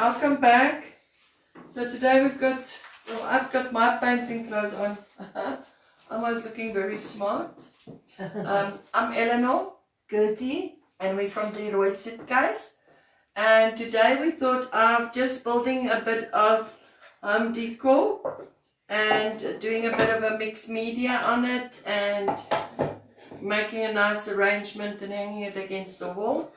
I'll come back. So today I've got my painting clothes on. I'm always looking very smart. I'm Eleanor Gertie, and we're from the Roy Sit guys. And today we thought of just building a bit of decor and doing a bit of a mixed media on it and making a nice arrangement and hanging it against the wall.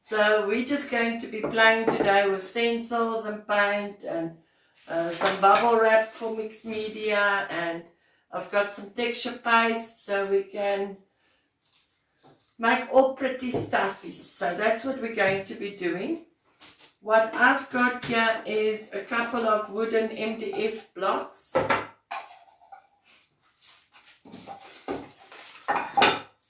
So we're just going to be playing today with stencils and paint and some bubble wrap for mixed media, and I've got some texture paste so we can make all pretty stuffies. So that's what we're going to be doing. What I've got here is a couple of wooden MDF blocks.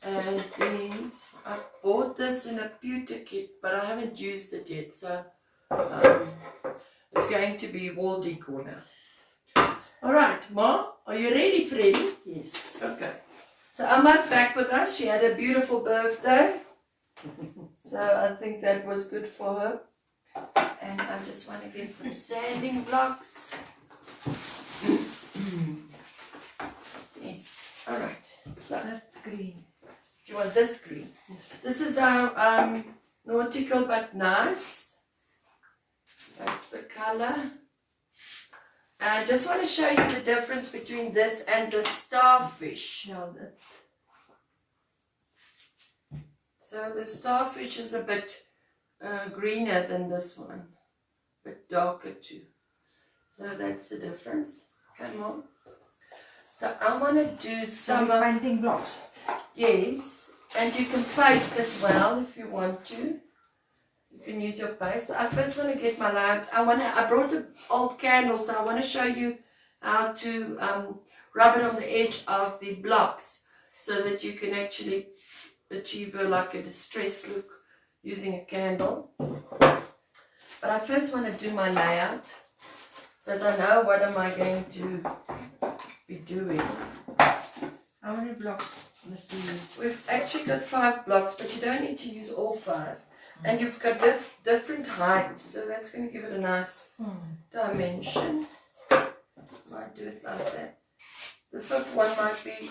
And these, I bought this in a pewter kit, but I haven't used it yet, so it's going to be wall decor now. Alright, Ma, are you ready, Freddie? Yes. Okay. So Emma's back with us. She had a beautiful birthday. So I think that was good for her. And I just want to get some sanding blocks. Yes. Alright. So That's green. do you want this green? Yes. This is our nautical but nice. That's the color. I just want to show you the difference between this and the starfish. Now that's So the starfish is a bit greener than this one, a bit darker too. So that's the difference. Come on. So I want to do some painting blocks. yes, and you can paste as well if you want to. You can use your paste. I first want to get my lamp. I brought an old candle, so I want to show you how to rub it on the edge of the blocks so that you can actually achieve like a distressed look using a candle. But I first want to do my layout so that I know what am I going to be doing. How many blocks must you use? We've actually got 5 blocks, but you don't need to use all 5. And you've got different heights, so that's going to give it a nice dimension. Might do it like that. The 5th one might be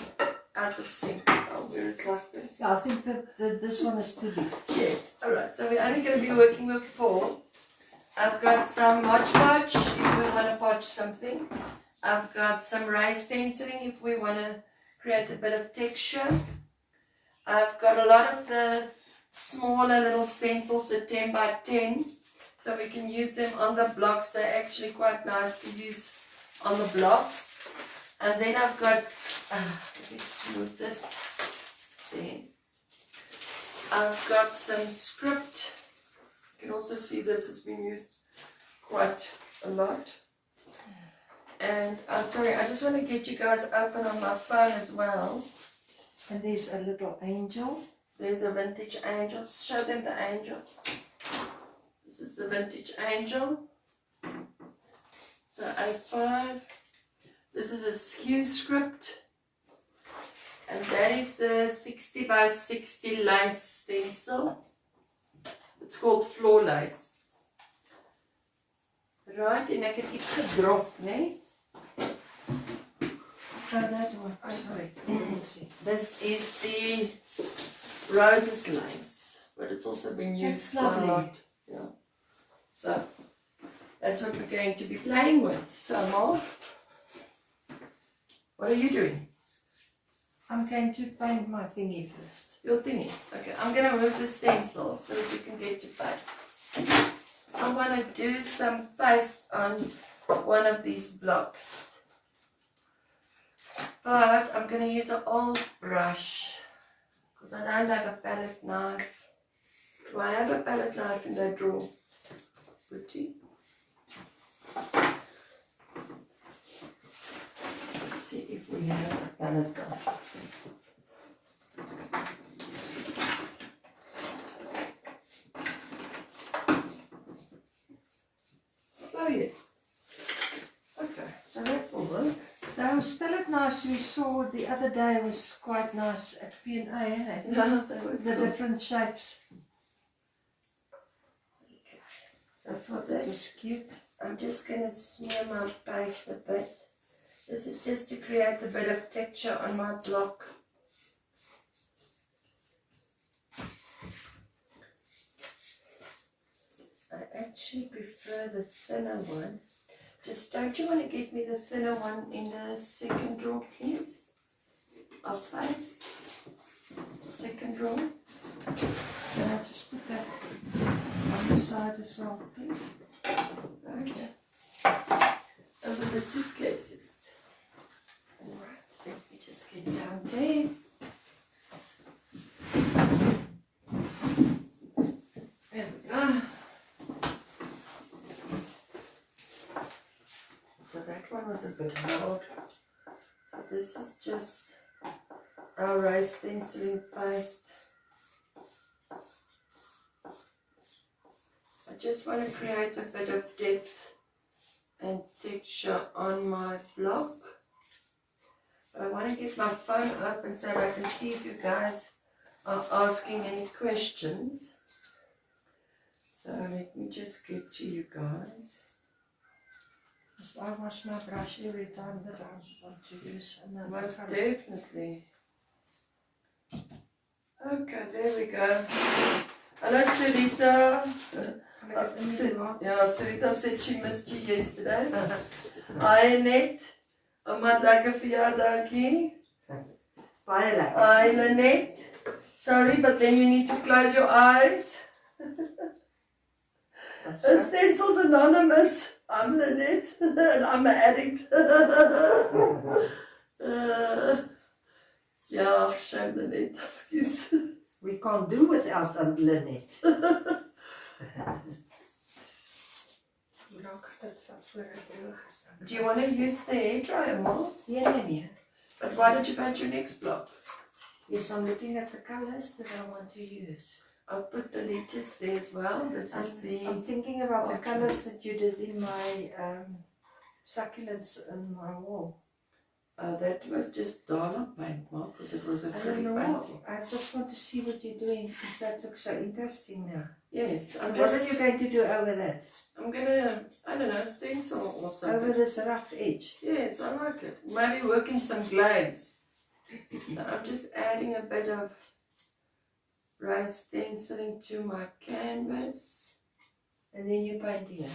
out of sync. I'll wear it like this. Yeah, I think that this one is too big. Yes, alright, so we're only going to be working with 4. I've got some Mod Podge if we want to podge something. I've got some raised stenciling if we want to create a bit of texture. I've got a lot of the smaller little stencils, the 10 by 10, so we can use them on the blocks. They're actually quite nice to use on the blocks. And then I've got, let's move this there. I've got some script. You can also see this has been used quite a lot. And I'm sorry, I just want to get you guys open on my phone as well. And there's a little angel. There's a vintage angel. Show them the angel. This is the vintage angel. So A5. This is a skew script. And that is the 60 by 60 lace stencil. It's called floor lace. Right, en ek het iets gedrop, né? Oh, that one. Oh, sorry. Let's see. This is the roses lace, but it's also been used That's lovely. a lot. Yeah. So that's what we're going to be playing with. So Ma, what are you doing? I'm going to paint my thingy first. Your thingy. Okay, I'm going to move the stencils so that you can get your paint. I want to do some paste on one of these blocks. But I'm going to use an old brush because I don't have a palette knife. Do I have a palette knife in that drawer? Pretty. Let's see if we have a palette knife. Oh yes. Okay, so that will work. Those palette knives we saw the other day was quite nice at P&A, eh? Yeah, they were The cool. different shapes. So So for That this, was cute. I'm just going to smear my paste a bit. This is just to create a bit of texture on my block. I actually prefer the thinner one. Just don't you want to get me the thinner one in the second drawer, please? Of paste. Second drawer. Can I just put that on the side as well, please? Okay. Over the suitcases. Alright, let me just get down there. There we go. So that one was a bit hard. So this is just our rice stenciling paste. I just want to create a bit of depth and texture on my block. But I want to get my phone open so that I can see if you guys are asking any questions. So let me just get to you guys. Must I wash my brush every time that I want to use another Most colour? definitely. Okay, there we go. Hello, Sarita. Yeah, Sarita said she missed you yesterday. Hi, Annette. Oma, lekker verjaardagie. Baie lekker. Hi, Lynette. Sorry, but then you need to close your eyes. That's right. Stencil's anonymous. I'm Lynette, and I'm an addict. Yeah, shame Lynette, excuse. We can't do without Lynette. Do you want to use the hairdryer more? Yeah. But why don't you paint your next block? Yes, I'm looking at the colours that I want to use. I'll put the letters there as well. This is the... I'm thinking about the colours that you did in my succulents on my wall. That was just dollar paint, Mark, because it was a I don't pretty know. painting. I just want to see what you're doing because that looks so interesting now. Yes, So what are you going to do over that? I'm gonna, I don't know, stencil or something. Over this rough edge? Yes, I like it. Maybe work in some glaze. So I'm just adding a bit of rice stenciling to my canvas. And then you're painting it?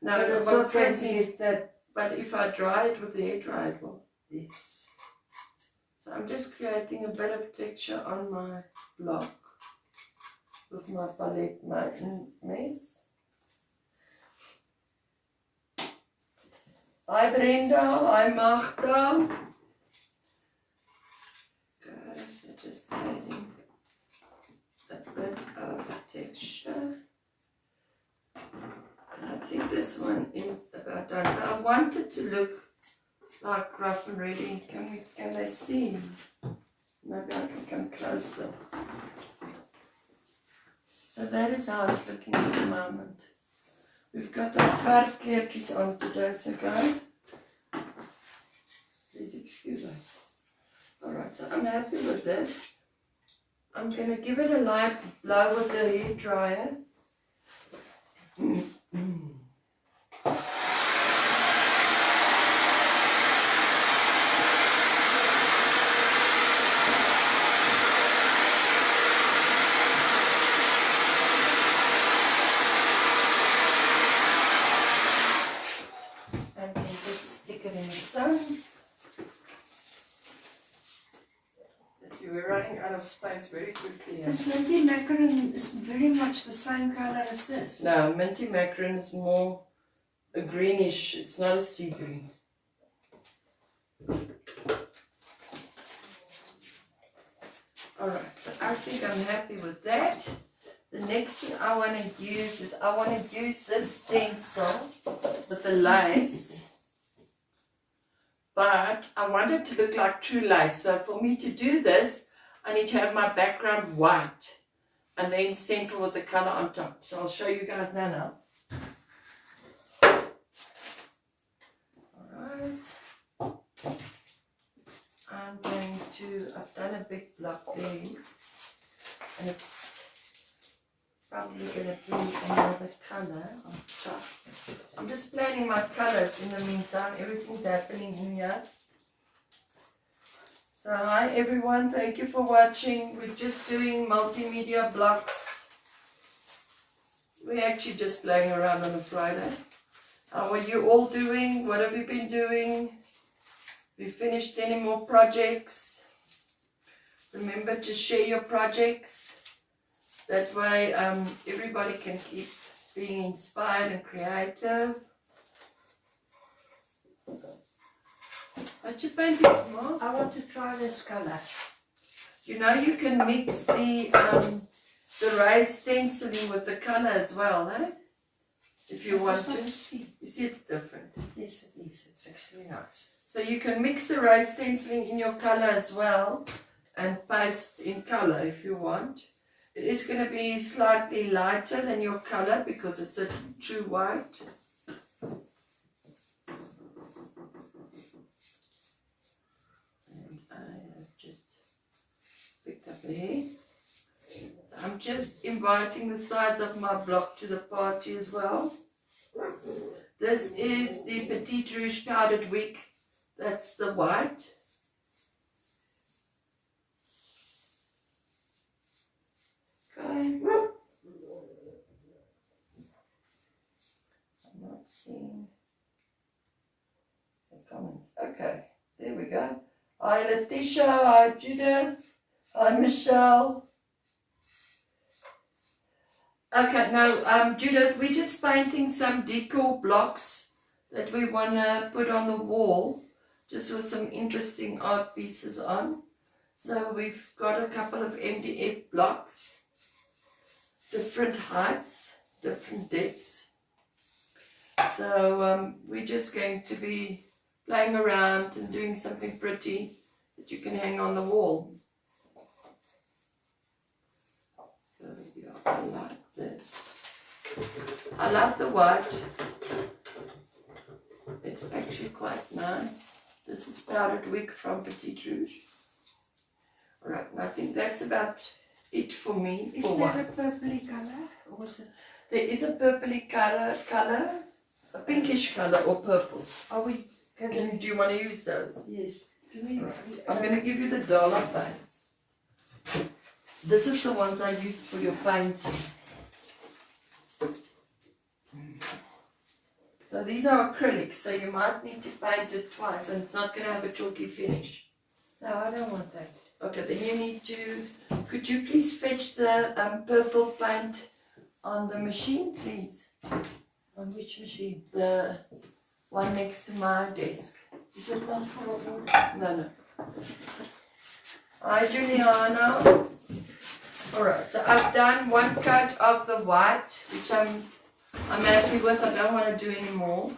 No, but it's well, not painting, is that... But if I dry it with the hair dryer, it will. Yes. So I'm just creating a bit of texture on my block with my palette mess. Hi Brenda, hi Magda. Okay, so just adding a bit of texture. And I think this one is about done. So I want it to look like rough and ready. Can they see? Maybe I can come closer. So that is how it's looking at the moment. We've got our verf kleertjies on today, so guys, please excuse us. Alright, so I'm happy with this. I'm going to give it a light blow with the hair dryer. In the sun. See, we're running out of space very quickly. This minty macaron is very much the same colour as this. No, minty macaron is more a greenish. It's not a sea green. Alright, so I think I'm happy with that. The next thing I want to use is I want to use this stencil with the lace. But I want it to look like true lace. So for me to do this, I need to have my background white and then stencil with the color on top. So I'll show you guys that now. Alright. I'm going to, I've done a big block there. And it's probably going to do another color on top. I'm just planning my colors in the meantime. Everything's happening in here. So hi everyone, thank you for watching. We're just doing multimedia blocks. We're actually just playing around on a Friday. How are you all doing? What have you been doing? Have you finished any more projects? Remember to share your projects. That way everybody can keep being inspired and creative. What's your painting, Mark? I want to try this color. You know you can mix the raised stenciling with the color as well, eh? If you want to. See. You see it's different. Yes, it is. It's actually nice. So you can mix the raised stenciling in your color as well and paste in color if you want. It is going to be slightly lighter than your color because it's a true white. And I have just picked up a hair. I'm just inviting the sides of my block to the party as well. This is the Petite Rouge powdered wick. That's the white. Okay. I'm not seeing the comments. Okay, there we go. Hi Letitia, hi Judith, hi Michelle. Okay, now Judith, we're just painting some decor blocks that we want to put on the wall, just with some interesting art pieces on. So we've got a couple of MDF blocks, different heights, different depths. So we're just going to be playing around and doing something pretty that you can hang on the wall. So yeah, I like this. I love the white. It's actually quite nice. This is powdered wick from Petite Rouge. Alright, I think that's about it for me. Is for there one. a purpley color or was it? There is a purpley color, a pinkish color or purple. Are we going to? Do you want to use those? Yes. Can we? Right. I'm going to give you the dollar paints. This is the ones I used for your painting. So these are acrylics, so you might need to paint it twice and it's not going to have a chalky finish. No, I don't want that. Okay, then you need to, could you please fetch the purple paint on the machine, please? On which machine? The one next to my desk. Is it not for order? No, no. Hi, Juliana. Alright, so I've done one coat of the white, which I'm happy with. I don't want to do any more.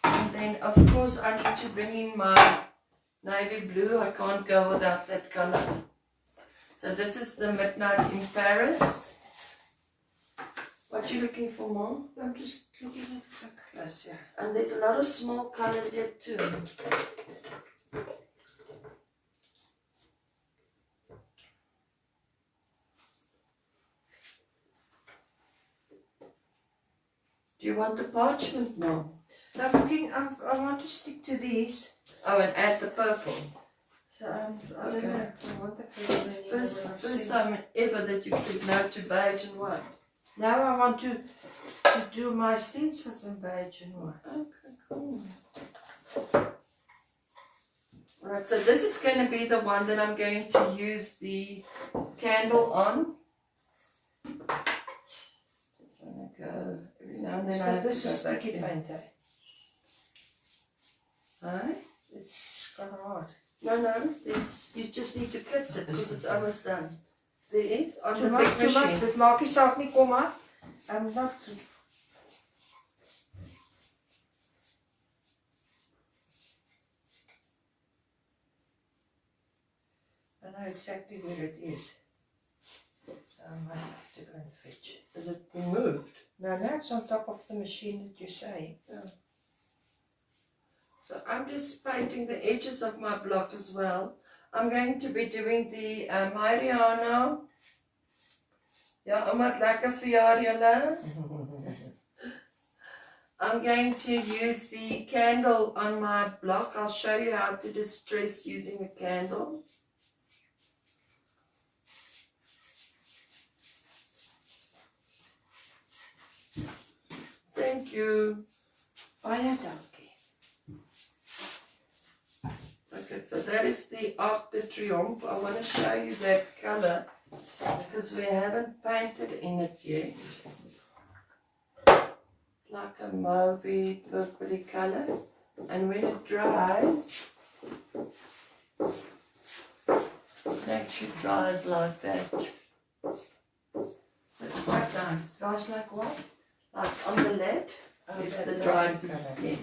And then, of course, I need to bring in my navy blue. I can't go without that color. So this is the Midnight in Paris. What you looking for, Mom? I'm just looking at the colors here. And there's a lot of small colors here too. Do you want the parchment, Mom? I'm looking. I want to stick to these. Oh, and add the purple. So I don't Okay. know. I want the purple anymore. First time ever that you said no to beige and white. Now I want to do my stencils in beige and white. Okay, cool. Alright, so this is going to be the one that I'm going to use the candle on. Just want to go every now and then. I have This to is go back sticky in. paint. Aye? It's kind of hard. No, you just need to fix it because it's almost done. There is on the Too big much. machine. Dit maak die saak nie, kom maar. I'm not. I know exactly where it is. So I might have to go and fetch. Is it removed? No, it's on top of the machine that you say. Yeah. So I'm just painting the edges of my block as well. I'm going to be doing the Mariano Ja, omdat lekker verjaar julle. I'm going to use the candle on my block. I'll show you how to distress using a candle. Thank you. Baie dankie. Okay, so that is the Arc de Triomphe. I want to show you that color because we haven't painted in it yet. It's like a mauvey, purpley color. And when it dries, it actually dries like that. So it's quite nice. Guys like what? Like on the lid is that the dark dried color. piece, yes.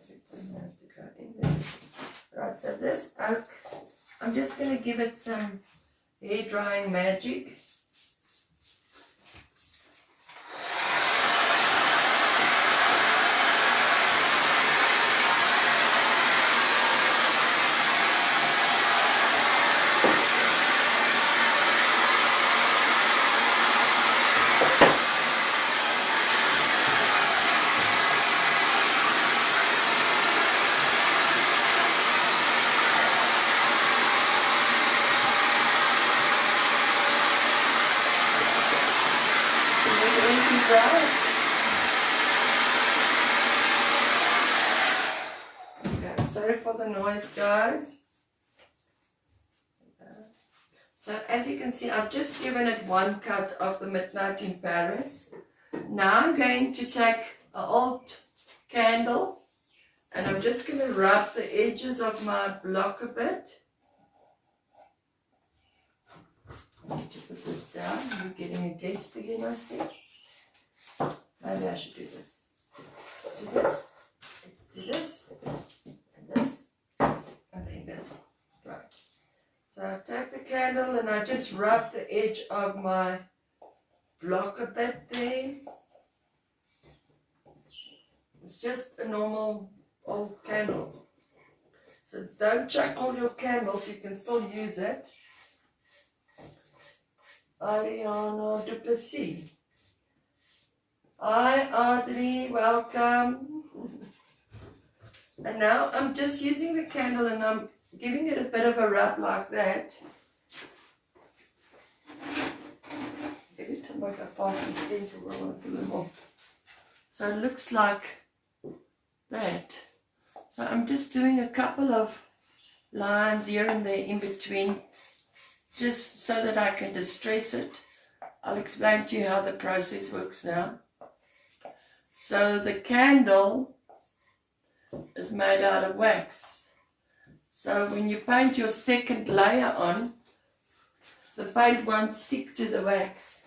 Everything has to go in there. Right, so this oak, I'm just going to give it some hair drying magic. Okay, sorry for the noise, guys. So as you can see, I've just given it one cut of the Midnight in Paris. Now I'm going to take an old candle and I'm just going to rub the edges of my block a bit. I need to put this down. I'm getting a guest again, I see. Maybe I should do this. Let's do this. Let's do this. And this. And then this. Right. So I take the candle and I just rub the edge of my block a bit there. It's just a normal old candle. So don't chuck all your candles, you can still use it. Ariana Duplessis. Hi Audrey, welcome. And now I'm just using the candle and I'm giving it a bit of a rub like that. Every time I go past these stencils, I want to pull them off. So it looks like that. So I'm just doing a couple of lines here and there in between, just so that I can distress it. I'll explain to you how the process works now. So the candle is made out of wax. So when you paint your second layer on, the paint won't stick to the wax.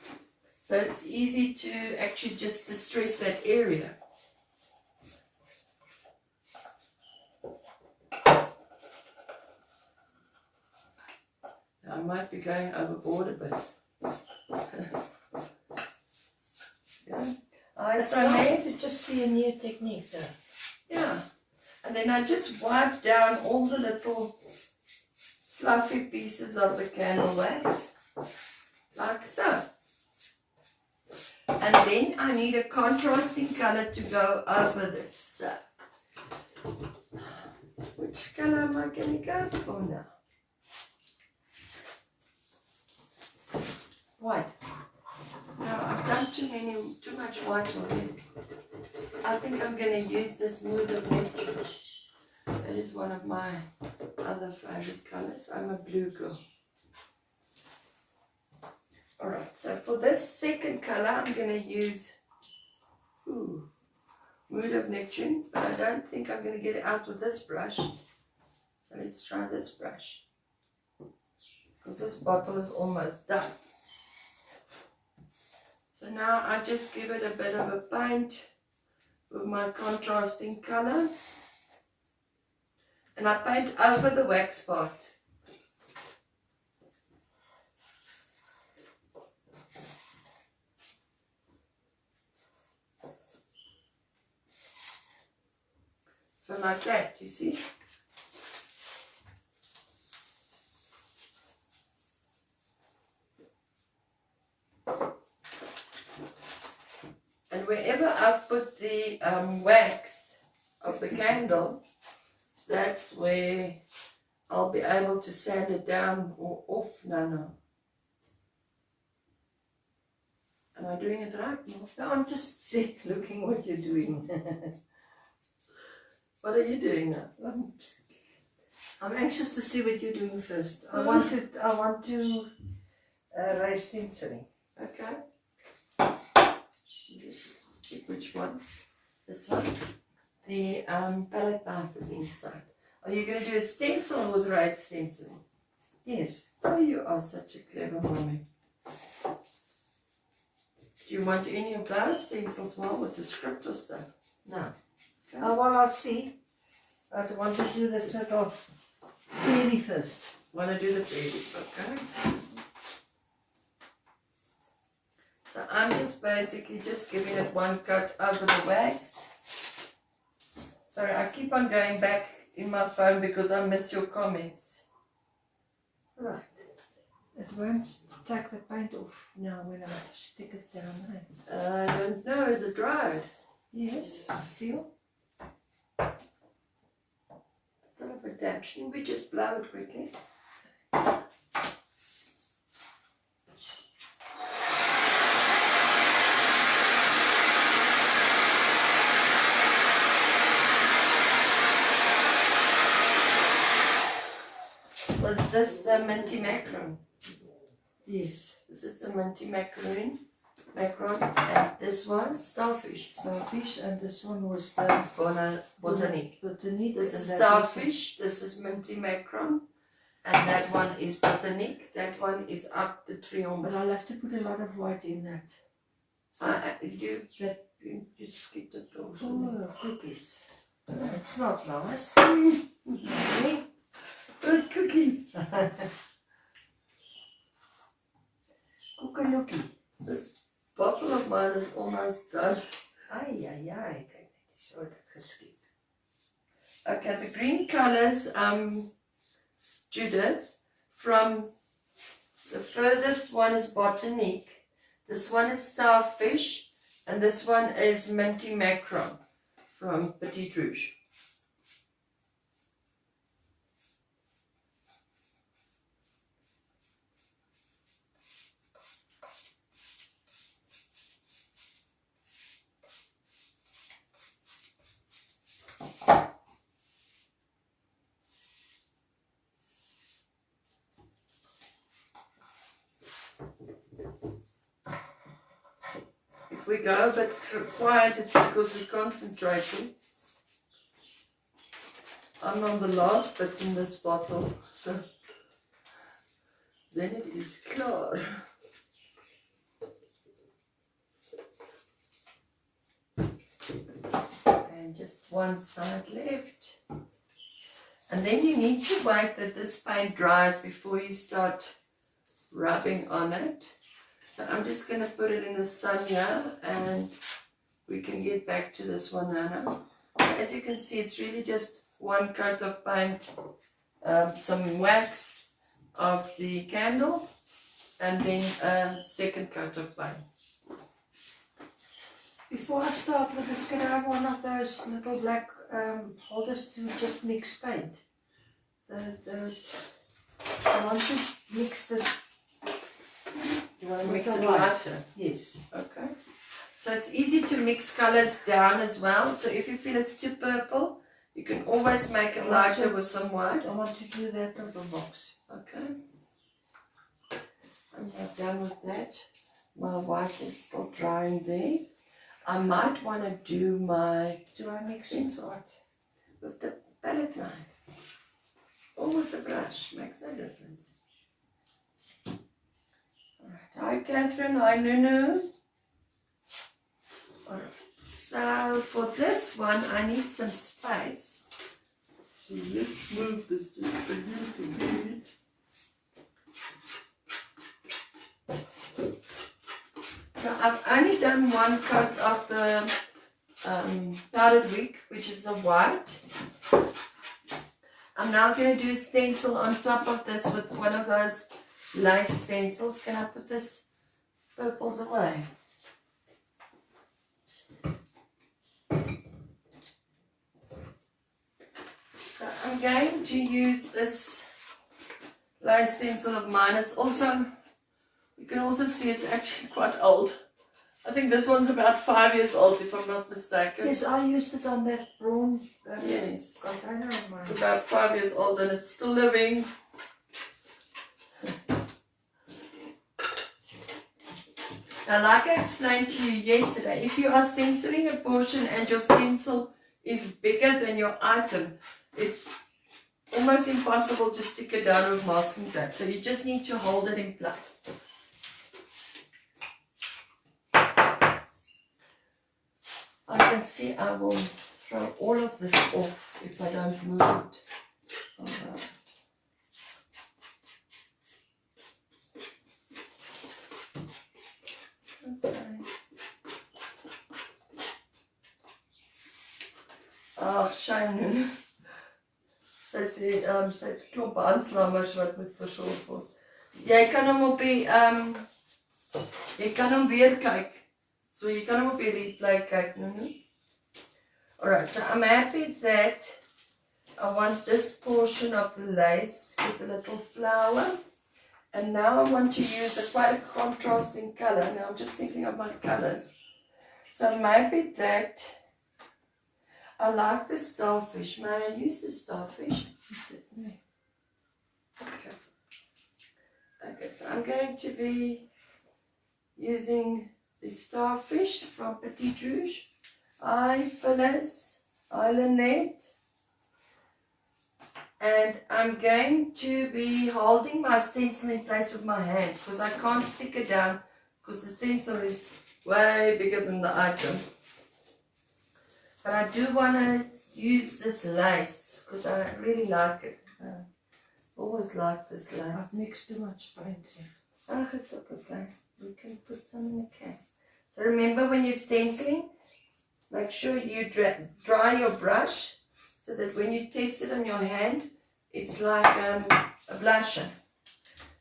So it's easy to actually just distress that area. I might be going overboard a bit. Yeah. It's nice to just see a new technique though. Yeah. And then I just wipe down all the little fluffy pieces of the candle wax. Like so. And then I need a contrasting color to go over this. Which color am I going to go for now? White. No, I've done too much white already. I think I'm going to use this Mood of Neptune. That is one of my other favorite colors. I'm a blue girl. Alright, so for this second color, I'm going to use Mood of Neptune, but I don't think I'm going to get it out with this brush. So let's try this brush. Because this bottle is almost done. So now I just give it a bit of a paint with my contrasting color. And I paint over the wax part. So like that, you see? I've put the wax of the candle, that's where I'll be able to sand it down or off. No. Am I doing it right? No, I'm just looking what you're doing. What are you doing now? I'm anxious to see what you're doing first. I want to raise stenciling. Okay. Just check which one. This one. The palette knife is inside. Are you going to do a stencil with raised stenciling? Yes. Oh, you are such a clever mommy. Do you want any of those stencils well with the script or stuff? No. Okay. Well, I'll see. I want to do this little fairy first. Want to do the fairy, okay? So I'm just basically just giving it one cut over the wax. Sorry, I keep on going back in my phone because I miss your comments. Right. It won't take the paint off now when I stick it down there. I don't know, is it dried? Yes, I feel. Still a bit damp. Shouldn't we just blow it quickly? Was this the minty macaron? Yes. This is the minty macaron, and this one starfish. Starfish, and this one was the Botanique. Botanique. This is starfish, this is minty macaron, and that one is botanique. That one is up the triomphe. But I'll have to put a lot of white in that. So You skipped it also. oh, cookies. It's not nice. Good cookies. Koekeloekie. This bottle of mine is almost done. Ai, ai, ai. Kijk net, die is ooit geskip. Okay, the green colors, Judith, from the furthest one is botanique, this one is starfish, and this one is minty macaron from Petit Rouge. If we go a bit quiet, it's because we're concentrating. I'm on the last bit in this bottle, so then it is clear. And just one side left. And then you need to wait that this paint dries before you start rubbing on it. So I'm just going to put it in the sun here and we can get back to this one now. As you can see, it's really just one coat of paint, some wax of the candle, and then a second coat of paint. Before I start with this, can I have one of those little black holders to just mix paint? I want to mix this. You want to with mix the it white. lighter? Yes. Okay. So it's easy to mix colors down as well. So if you feel it's too purple, you can always make it lighter with some white. I want to do that little box. Okay. I'm not done with that. My white is still drying there. I might want to do my... Do I mix it with what? With the palette knife. Or with the brush. Makes no difference. Alright. Hi Catherine. Hi Nunu. Alright. So for this one I need some space. So let's move this just for you to read. So I've only done one coat of the powdered wick, which is the white. I'm now going to do a stencil on top of this with one of those lace stencils. Can I put this purples away? I'm going to use this lace stencil of mine. It's also, you can also see it's actually quite old. I think this one's about 5 years old if I'm not mistaken. Yes, I used it on that brown Yes. container of mine. It's about 5 years old and it's still living. Now, like I explained to you yesterday, if you are stenciling a portion and your stencil is bigger than your item, it's almost impossible to stick it down with masking tape. So you just need to hold it in place. I can see I will throw all of this off if I don't move it. Alright. Okay. Ag, shame. Sy sê sy het 'n klomp handslammers wat moet versorg word. Jy kan hom op die jy kan hom weer kyk. So jy kan hom op die replay kyk nou nie. Alright, so I'm happy that I want this portion of the lace with a little flower. And now I want to use quite a contrasting color. Now I'm just thinking of my colors. So maybe that I like the starfish. May I use the starfish? Certainly. Okay. Okay, so I'm going to be using the starfish from Petit Rouge. Hi Phyllis, hi Lynette. And I'm going to be holding my stencil in place with my hand because I can't stick it down because the stencil is way bigger than the item. But I do want to use this lace because I really like it. I always like this lace. I've mixed too much paint here. Oh, it's okay. We can put some in the can. So remember when you're stenciling, make sure you dry your brush so that when you test it on your hand, it's like a blusher.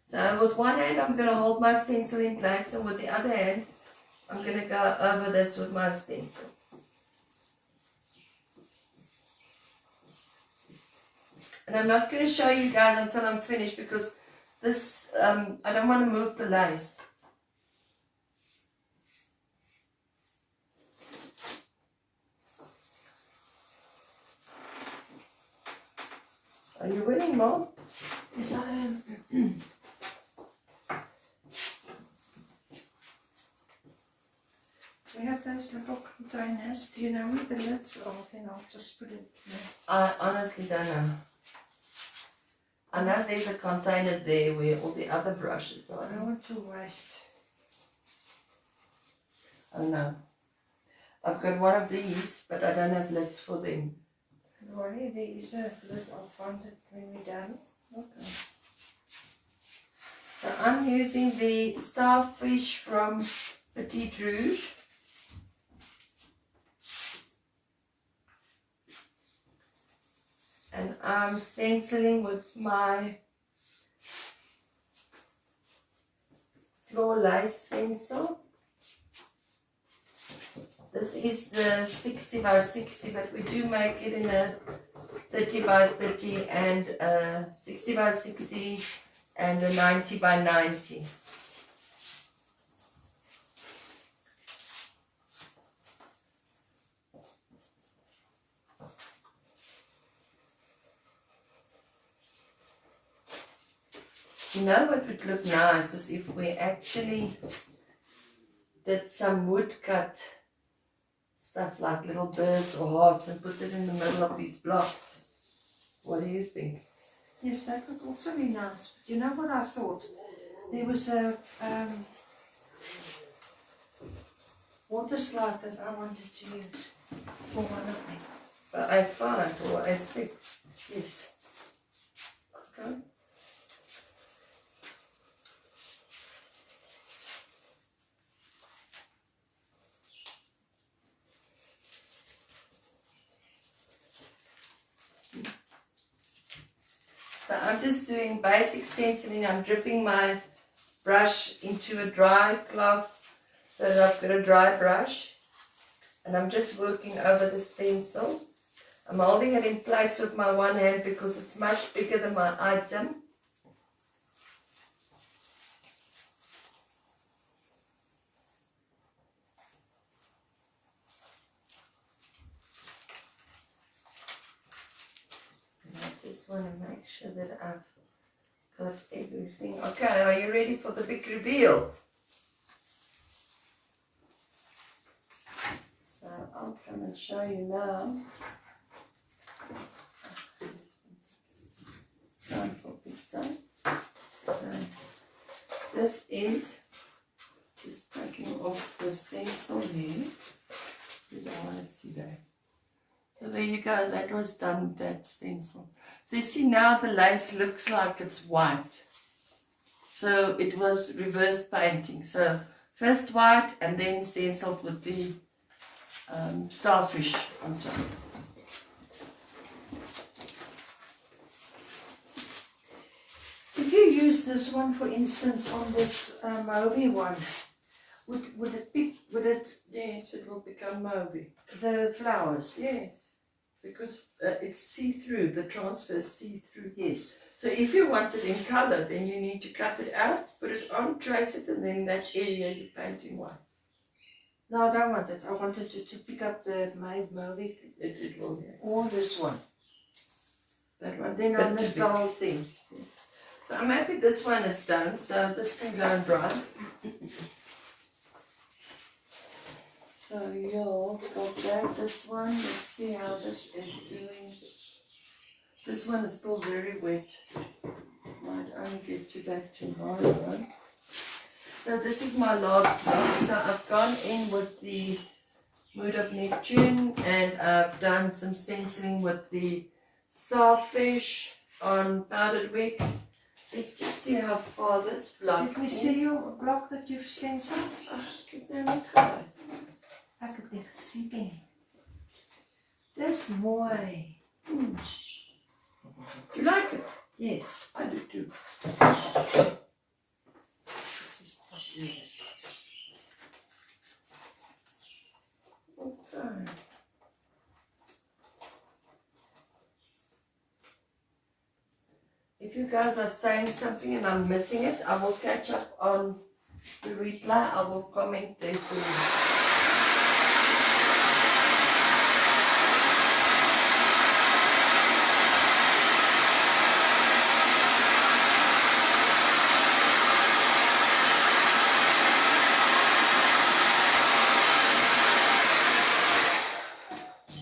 So with one hand, I'm going to hold my stencil in place, and with the other hand, I'm going to go over this with my stencil. And I'm not going to show you guys until I'm finished because this, I don't want to move the lace. Are you winning, Mom? Yes, I am. We have those little containers. Do you know where the lids are? Then I'll just put it there. I honestly don't know. I know there's a container there where all the other brushes I are. don't want to waste. Oh no. I've got one of these, but I don't have lids for them. Don't worry, there is a lid. I'll find it when we're done. Okay. So I'm using the starfish from Petit Rouge. And I'm stenciling with my floor lace stencil. This is the 60 by 60, but we do make it in a 30 by 30 and a 60 by 60 and a 90 by 90. You know what would look nice is if we actually did some woodcut stuff like little birds or hearts and put it in the middle of these blocks. What do you think? Yes, that would also be nice. But you know what I thought? There was a water slide that I wanted to use for one of them. A5 or A6? Yes. Okay. So I'm just doing basic stenciling. I'm dripping my brush into a dry cloth so that I've got a dry brush. And I'm just working over the stencil. I'm holding it in place with my one hand because it's much bigger than my item. And I just want to make sure that I've got everything. Okay, are you ready for the big reveal? So I'll come and show you now. Sample this time. This is just taking off the stencil here. You don't want to see that. So there you go, that was done with that stencil. So you see now the lace looks like it's white. So it was reverse painting. So first white and then stenciled with the starfish on top. If you use this one, for instance, on this Moby one, would it Yes, it will become mauvey. the flowers? Yes, because it's see-through, the transfer is see-through. Yes. So if you want it in color, then you need to cut it out, put it on, trace it, and then that area you paint in white. No, I don't want it. I wanted to pick up the Moby It will, yeah. or this one. That one. And then I missed the whole thing. So I'm happy this one is done, so this can go and dry. So you'll go grab this one, let's see how this is doing. This one is still very wet. Might only get to that tomorrow. So this is my last block. So I've gone in with the Mood of Neptune and I've done some stenciling with the starfish on powdered wick. Let's just see how far this block Let me see your block that you've stenciled. Kyk nou net guys. Ek het dit gesien. Dis mooi. You like it? Yes. I do too. This is lovely. Okay. If you guys are saying something and I'm missing it, I will catch up on the replay. I will comment there for you.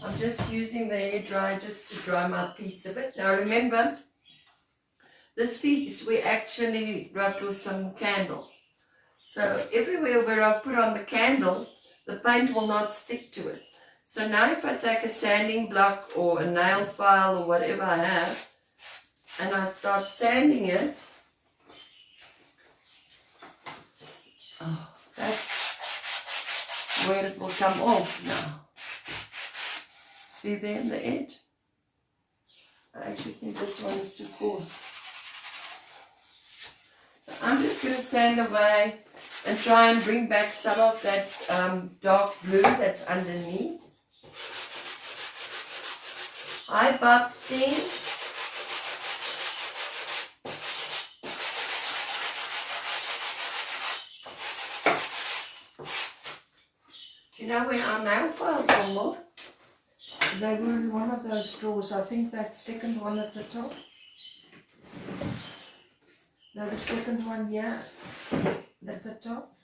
I'm just using the hairdryer just to dry my piece a bit. Now remember, this piece we actually rubbed with some candle. So everywhere where I put on the candle, the paint will not stick to it. So now if I take a sanding block or a nail file or whatever I have, and I start sanding it, oh, that's where it will come off now. See there in the edge? I actually think this one is too coarse. So I'm just going to sand away and try and bring back some of that dark blue that's underneath. Hi Babsy. Do you know where our nail files are, Mom? They were in one of those drawers. I think that second one at the top. No, the second one, yeah, at the top.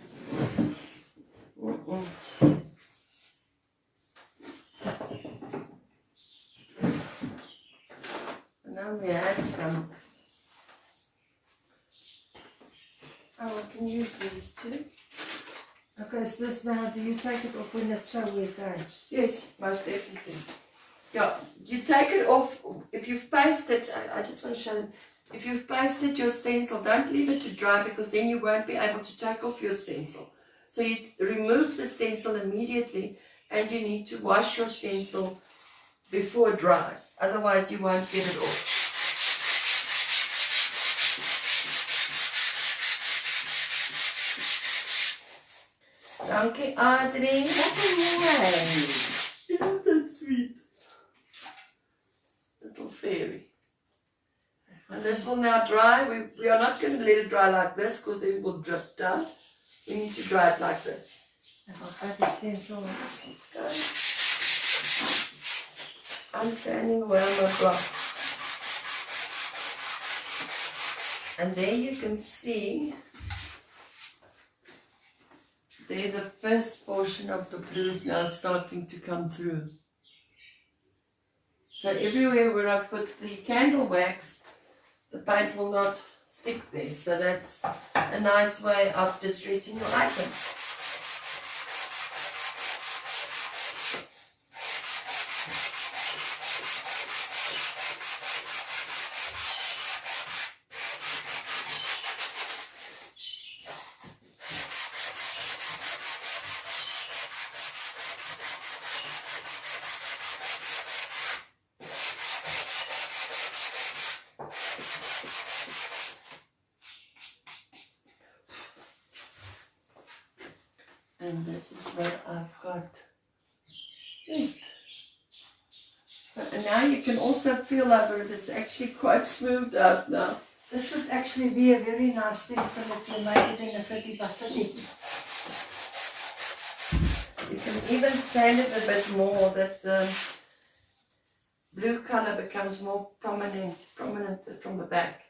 And now we had some. Oh, I can use these too. Okay, so this now, do you take it off when it's so wet, eh? Yes, most definitely. Yeah, you take it off. If you've pasted, I just want to show them. If you've pasted your stencil, don't leave it to dry because then you won't be able to take off your stencil. So you remove the stencil immediately and you need to wash your stencil before it dries. Otherwise you won't get it off. Dankie Adrie. Lekker mooi. Isn't that sweet? And this will now dry. We are not going to let it dry like this because it will drip down. We need to dry it like this. I'll cut the stencil on the seat. I'm sanding around my block. And there you can see there the first portion of the blue is now starting to come through. So everywhere where I put the candle wax, the paint will not stick there. So that's a nice way of distressing your item. And this is what I've got left. So, and now you can also feel over it, it's actually quite smoothed out now. This would actually be a very nice stencil if you made it in a 50 by 50. You can even sand it a bit more that the blue color becomes more prominent from the back.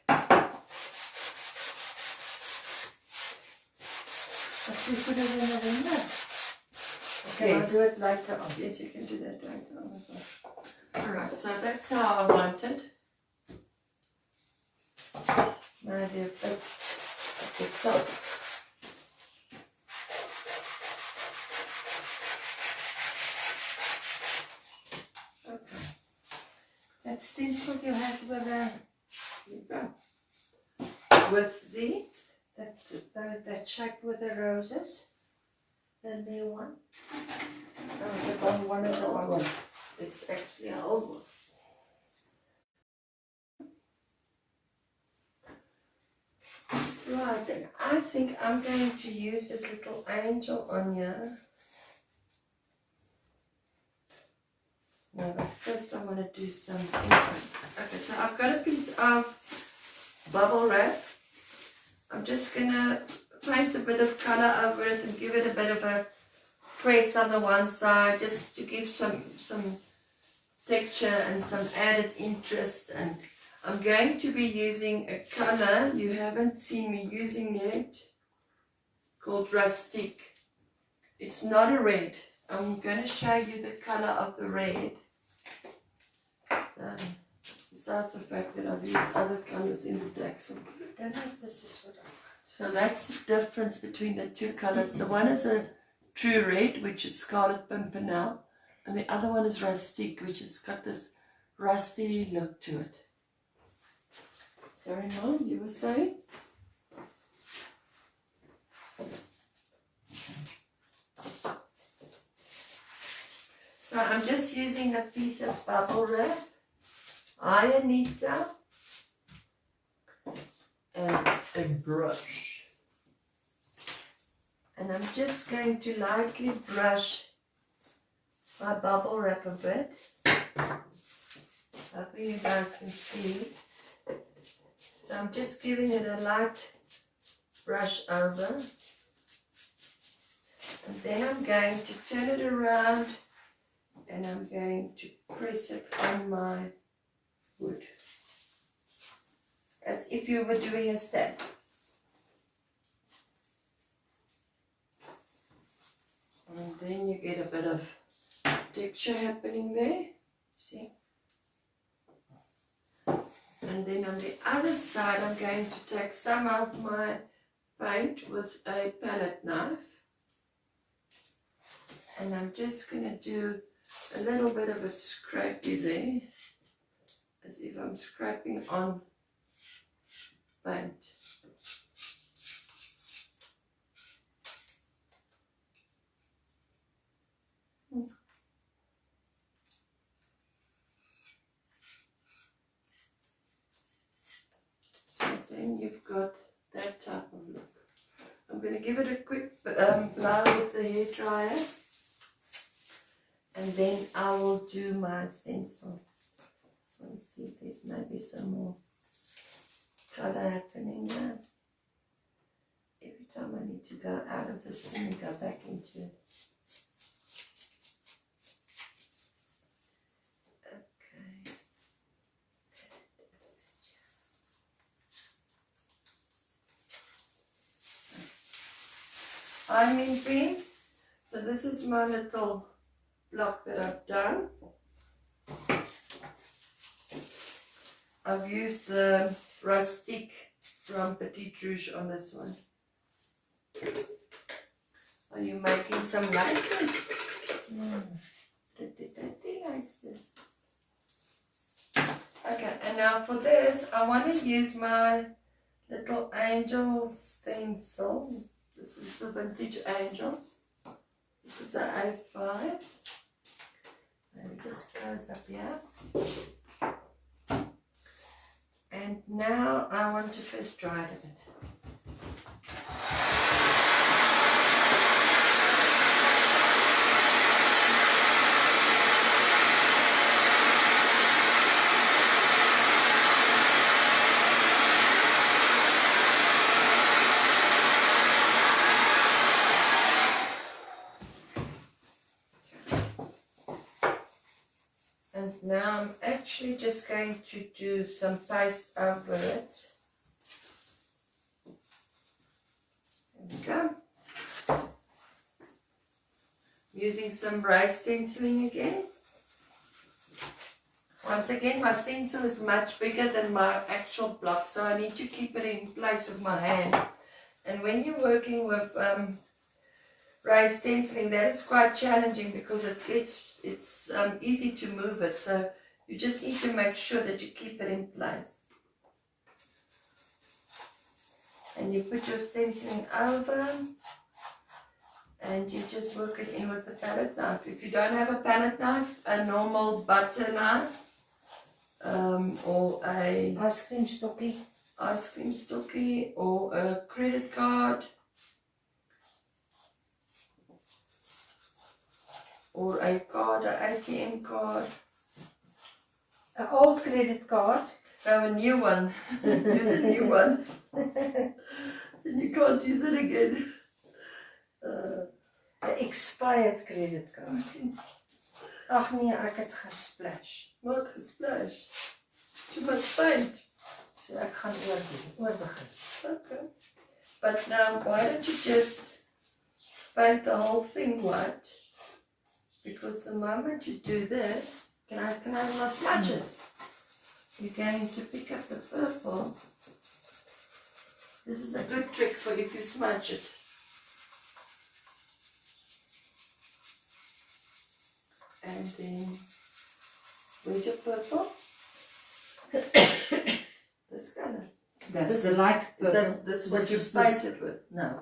Must we put it in the window? Okay, Yes. I'll do it later on. Yes, you can do that later on as well. Alright, so that's how I want it. Now do a bit at the top. Okay, That stencil you had with here you go. With the that shape with the roses, the new one. Oh, one of the old old one. It's actually an old one. Right, and I think I'm going to use this little angel on here. No, but first I want to do some incense. Okay, so I've got a piece of bubble wrap. I'm just going to paint a bit of colour over it and give it a bit of a press on the one side just to give some texture and some added interest. And I'm going to be using a colour you haven't seen me using yet called Rustic. It's not a red. I'm going to show you the colour of the red. So, besides the fact that I've used other colours in the deck. So I don't know if this is what I want. So that's the difference between the two colours. The one is a true red, which is Scarlet Pimpernel, and the other one is Rustic, which has got this rusty look to it. Sorry, Mom, you were saying? So I'm just using a piece of bubble wrap, Ironita, and a brush. And I'm just going to lightly brush my bubble wrap a bit. Hopefully you guys can see. So I'm just giving it a light brush over. And then I'm going to turn it around and I'm going to press it on my wood. As if you were doing a stamp. And then you get a bit of texture happening there. See? And then on the other side, I'm going to take some of my paint with a palette knife. And I'm just going to do a little bit of a scrapey there. As if I'm scraping on paint. So then you've got that type of look. I'm going to give it a quick blow with the hair dryer. And then I will do my stencil. So let's see if there's maybe some more colour happening here. Every time I need to go out of this and go back into it. Okay. I'm in green. So this is my little block that I've done. I've used the rustic from Petit Rouge on this one. Are you making some laces? Pretty laces. Okay, and now for this, I want to use my little angel stencil. This is the vintage angel. This is an A5. Let me just close up here. And now I want to first dry it a bit. And now I'm actually just going to do some paste over it. There we go. Using some braid stenciling again. Once again, my stencil is much bigger than my actual block, so I need to keep it in place with my hand. And when you're working with braid stenciling, that is quite challenging because it's easy to move it, so you just need to make sure that you keep it in place. And you put your stenciling over and you just work it in with the palette knife. If you don't have a palette knife, a normal butter knife or a ice cream stockie or a credit card or a card, an ATM card. An old credit card. No, a new one. Use a new one. And you can't use it again. An expired credit card. Ach nee, ek het gesplash. Wat gesplash? Too much paint. So ek gaan oorbegin. Okay. But now, why don't you just paint the whole thing white? Because the moment you do this, can I not smudge it? You're going to pick up the purple. This is a good trick for if you smudge it. And then, where's your purple? This color. That's the light purple. Is that this what you painted with? No.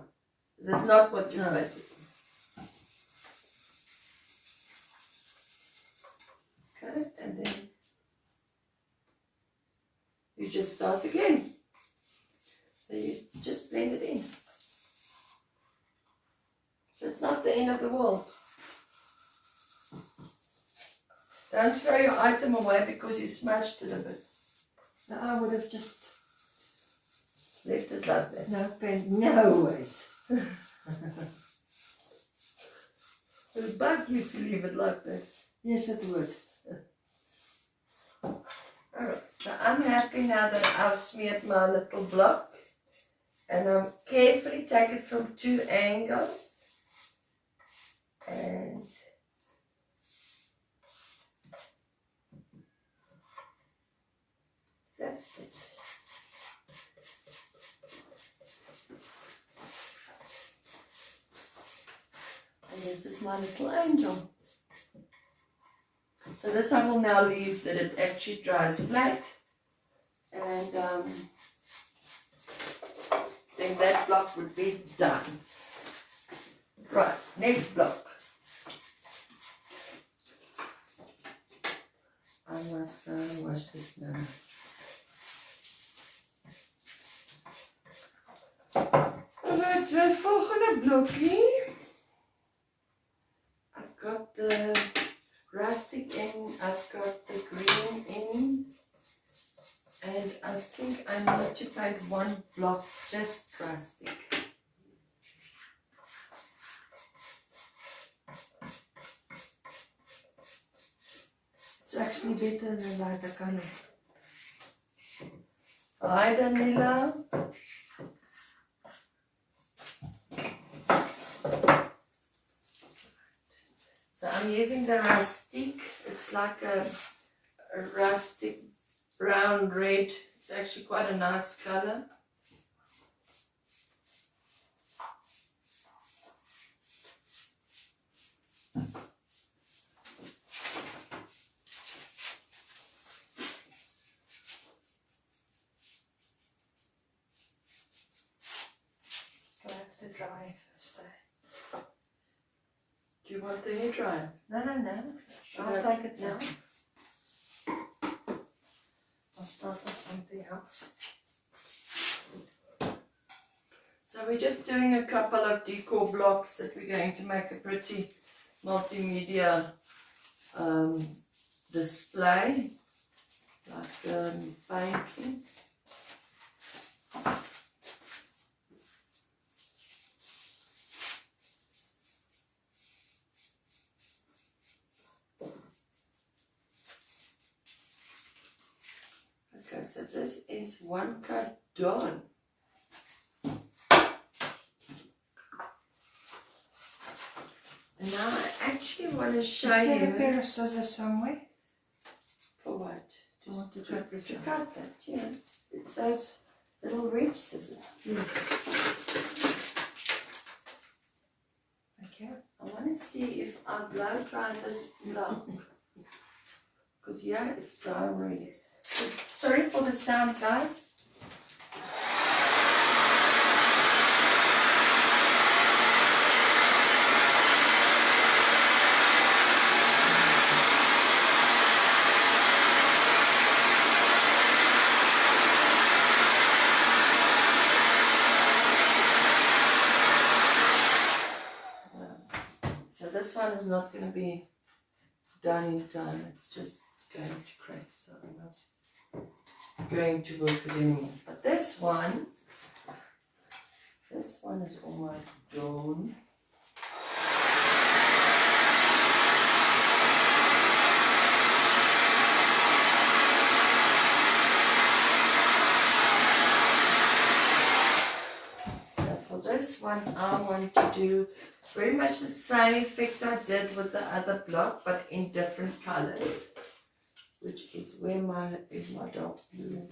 This is not what you painted with. Okay, and then you just start again. So you just blend it in. So it's not the end of the world. Don't throw your item away because you smashed it a bit. No, I would have just Left it like that. no pen. No ways. It'll bug you if you leave it like that. Yes, it would. Alright, so I'm happy now that I've smeared my little block. And I'll carefully take it from two angles. And that's it. And this is my little angel. So this I will now leave that it actually dries flat. And then that block would be done. Right, next block. I must go and wash this now. Alright, het volgende blokje. I've got the rustic in, I've got the green in. And I think I need to paint one block just rustic. It's actually better than lighter color. Hi Danila. So I'm using the rustic. It's like a rustic brown red. It's actually quite a nice color. I have to dry first. Do you want the hair dryer? No. I'll take it now. I'll start with something else. So we're just doing a couple of decor blocks that we're going to make a pretty multimedia display, like painting. Okay, so this is one cut done. And now I actually want to show Is there you. a pair of scissors somewhere? For what? Do you want to cut this To out? cut that, yeah. It's those little ridge scissors. Yes. Thank you. I want to see if I blow dry this block. Because yeah, it's dry already. Sorry for the sound, guys. So this one is not going to be done in time. It's just going to crack. So I'm not going to work it anymore. But this one is almost done. So for this one, I want to do very much the same effect I did with the other block, but in different colors. Which is where my dark blue.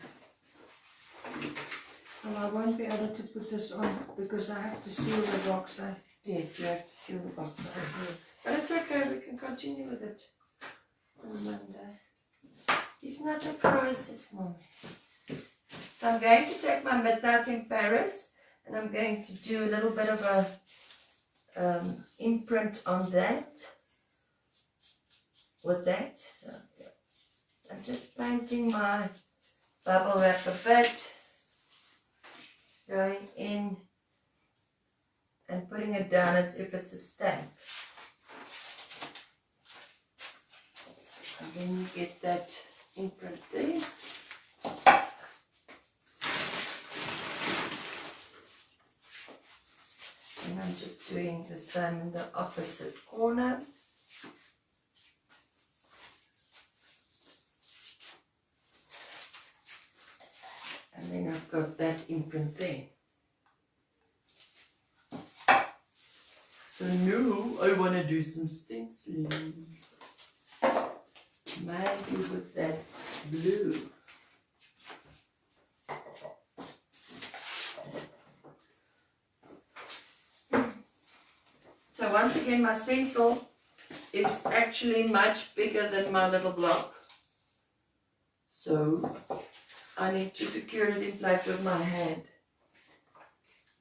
Well, I won't be able to put this on because I have to seal the box. Yes, you have to seal the box off. But it's okay, we can continue with it on Monday. It's not a crisis, Mom. So I'm going to take my Midnight in Paris and I'm going to do a little bit of a imprint on that. With that. So yeah. I'm just painting my bubble wrap a bit. Going in and putting it down as if it's a stamp. And then you get that imprint there. And I'm just doing the same in the opposite corner. And then I've got that imprint there. So now I want to do some stenciling. Maybe with that blue. So once again, my stencil is actually much bigger than my little block. So I need to secure it in place with my hand.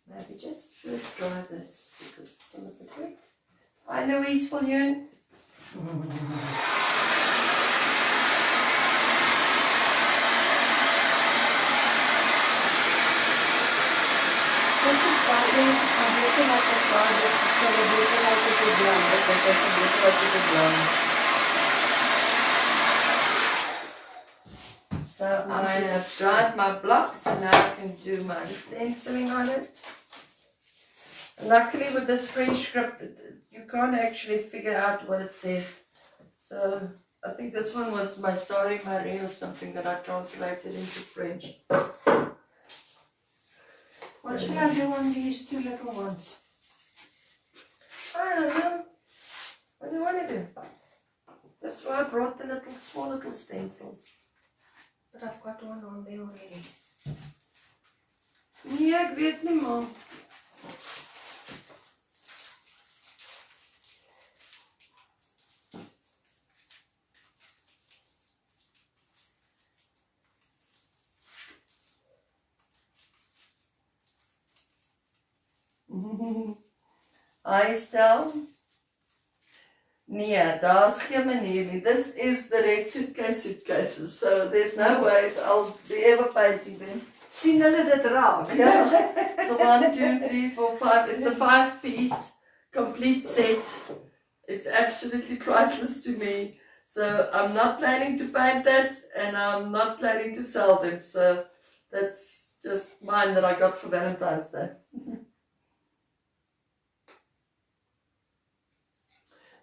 Maybe just first dry this because it's a little bit wet. Hi Louise Viljoen. So So I have dried my blocks and now I can do my stenciling on it. Luckily with this French script, you can't actually figure out what it says. So I think this one was my sorry Marie or something that I translated into French. What shall I do on these two little ones? I don't know. What do you want to do? That's why I brought the small little stencils. But I've got one on there already. Ja, ek weet nie maar. Hi Stel. Nee, daar's geen manier nie. This is the red suitcases. So there's no way I'll be ever painting them. Sien hulle dit raak? Yeah. It's a 1, 2, 3, 4, 5. It's a 5-piece complete set. It's absolutely priceless to me. So I'm not planning to paint that and I'm not planning to sell them. So that's just mine that I got for Valentine's Day.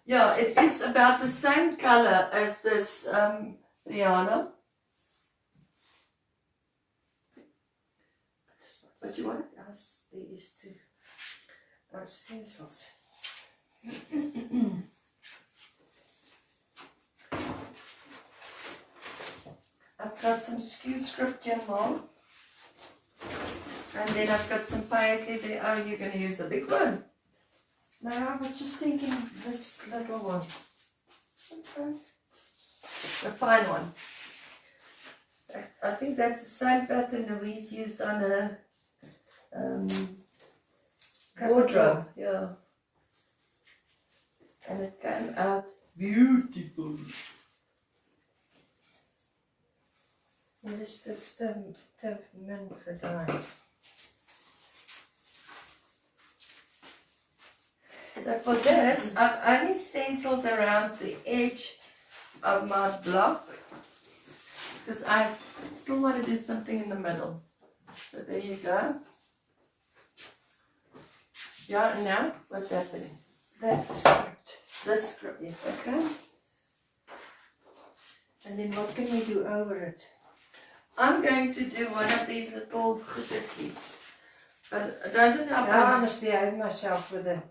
Yeah, it is about the same color as this Rihanna. What do you want? As these two stencils. I've got some skew script here, Mom. And then I've got some paisley there. Oh, you're going to use the big one. No, I was just thinking this little one. Okay. The fine one. I think that's the same pattern Louise used on a wardrobe. Yeah. And it came out beautiful. This is the min vir daai. So for this, I've only stenciled around the edge of my block because I still want to do something in the middle. So there you go. Yeah, and now what's happening? That script. This script. Yes. Okay. And then what can we do over it? I'm going to do one of these little goodetjies. But it doesn't help. Now I must behave myself with a.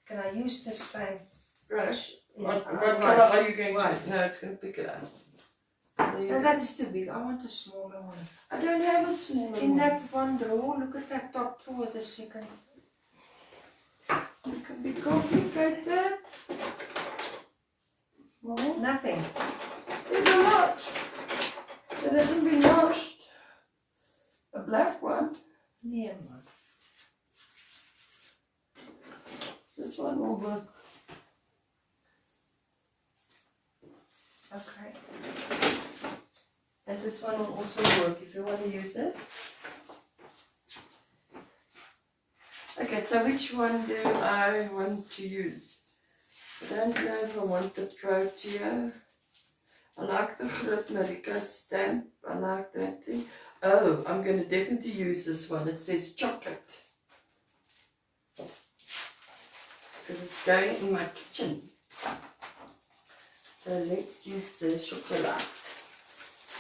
Can I use the same brush? Yeah, What white. color are you going White. to? No, it's going to pick it up. So there you No, go. that's too big. I want a smaller one. I don't have a smaller In one. that one drawer, look at that top drawer, the second. It can be complicated. Well, Nothing. there's a lot. It hasn't been washed. A black one. Yeah, man. This one will work. Okay. And this one will also work if you want to use this. Okay, so which one do I want to use? I don't know if I want the Proteo. I like the Groot Marika stamp. I like that thing. Oh, I'm going to definitely use this one. It says chocolate. Because it's going in my kitchen. So let's use the chocolate.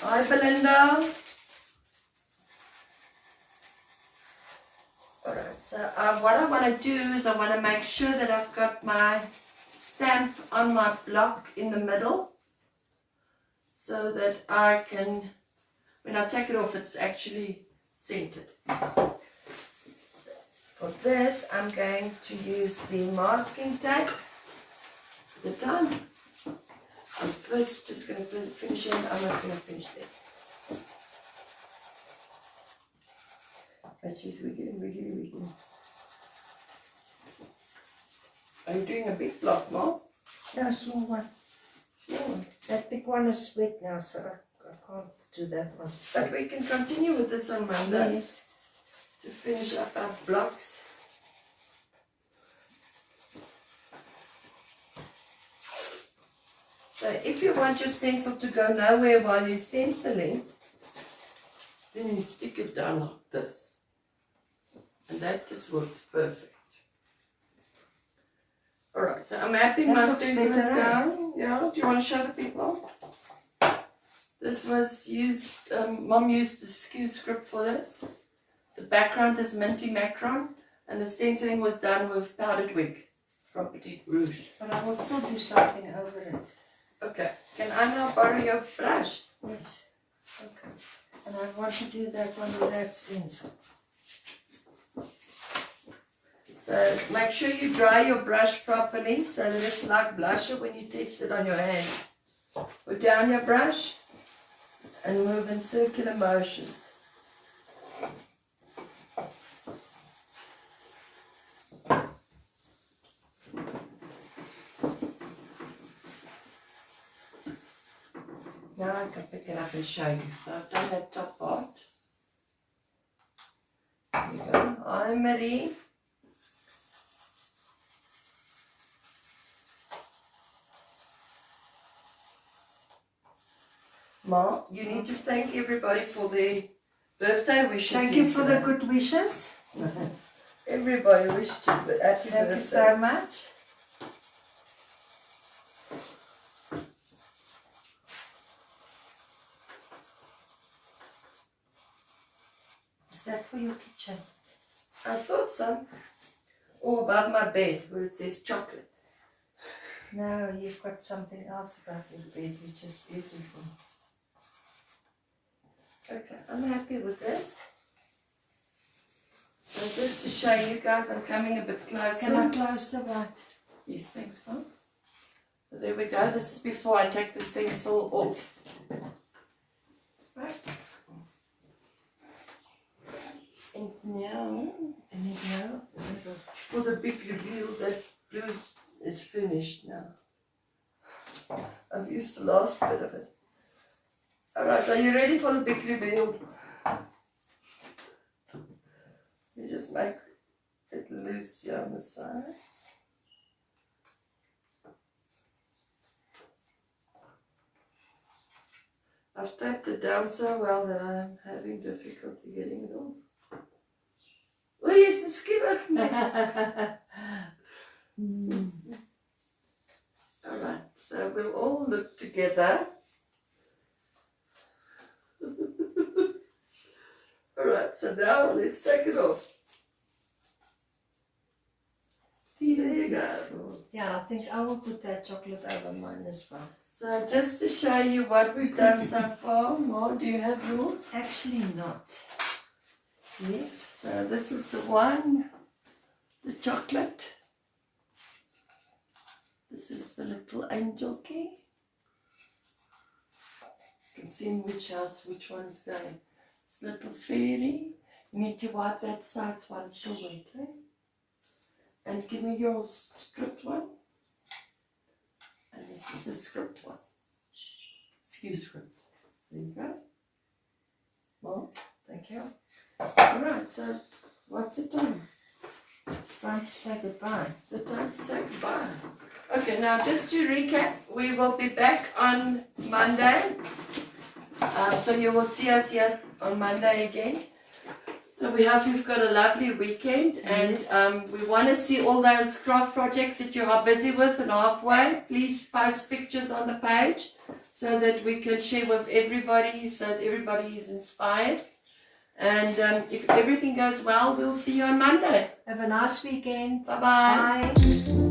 Hi, Belinda. Alright, so what I want to do is I want to make sure that I've got my stamp on my block in the middle so that I can, when I take it off, it's actually centered. For this, I'm going to use the masking tape. The time. I'm first just going to finish it. I'm just going to finish there. But she's wiggly. Are you doing a big block, Mom? No, small one. Small one. That big one is wet now, so I can't do that one. But we can continue with this on Monday Yes. to finish up our blocks. So if you want your stencil to go nowhere while you're stenciling, then you stick it down like this. And that just works perfect. Alright, so I'm happy my stencil is down. Yeah, do you want to show the people? This was used, Mom used the skew script for this. The background is Minty Macron, and the stenciling was done with powdered wig from Petite Rouge. But I will still do something over it. Okay, can I now borrow your brush? Yes. Okay. And I want to do that one with that stencil. So make sure you dry your brush properly so that it's like blusher when you test it on your hand. Put down your brush and move in circular motions. Now I can pick it up and show you. So I've done that top part. There you go. Hi Marie. Ma, you need to thank everybody for their birthday wishes. Thank you for the good wishes. Everybody wished you happy birthday. Thank you so much. Is that for your kitchen? I thought so. Or above my bed where it says chocolate. No, you've got something else about your bed which is beautiful. Okay, I'm happy with this. So just to show you guys, I'm coming a bit closer. Can I close the white? Yes, thanks, Mom. So there we go. This is before I take the stencil off. Right. And now, for the big reveal, that blue is finished now. I've used the last bit of it. Alright, are you ready for the big reveal? You just make it loose here on the sides. I've taped it down so well that I'm having difficulty getting it off. Oh yes, it's skin. Alright, so we'll all look together. Alright, so now let's take it off. There you go. Yeah, I think I will put that chocolate over mine as well. So just to show you what we've done so far, Ma, do you have yours? Actually not. Yes. So this is the one, the chocolate. This is the little angel key. You can see in which house which one is going. This little fairy. You need to wipe that side while it's still wet. Eh? And give me your script one. And this is the script one. Excuse script. There you go. Well, Thank you. alright, so what's the time? It's time to say goodbye. It's time to say goodbye. Okay, now just to recap, we will be back on Monday. So you will see us here on Monday again. So we hope you've got a lovely weekend, and Yes. we want to see all those craft projects that you are busy with and halfway. Please post pictures on the page so that we can share with everybody, so that everybody is inspired. And if everything goes well, we'll see you on Monday. Have a nice weekend. Bye-bye. Bye.